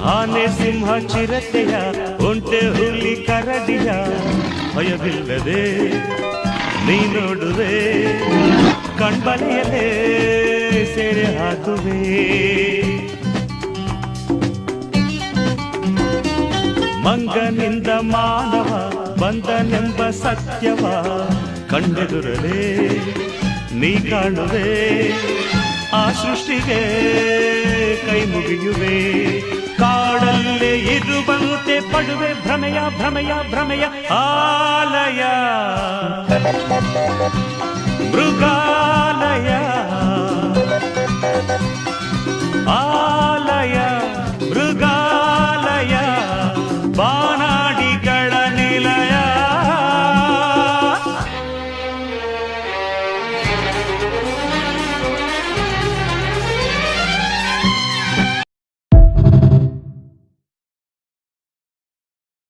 ಆನೆ ಸಿಂಹ ಚಿರತೆಯ ಒಂಟೆ ಹುಲಿ ಕರಡಿಯ ಭಯವಿಲ್ಲದೆ ನೀ ನೋಡುವೆ ಕಣ್ಬಲೆಯಲೇ ಸೆರೆ ಹಾಕುವೆ ಮಂಗನಿಂದ ಮಾನವ ಬಂದನೆಂಬ ಸತ್ಯವ ಕಂಡೆದುರಲೇ ನೀ ಕಾಣುವೆ ಆ ಸೃಷ್ಟಿಗೆ ಕೈ ಮುಗಿಯುವೆ ಕಾಡಲ್ಲೇ ಇರುವಂತೆ ಪಡುವೆ ಭ್ರಮೆಯ ಭ್ರಮೆಯ ಭ್ರಮೆಯ ಆಲಯ ಮೃಗಾಲಯ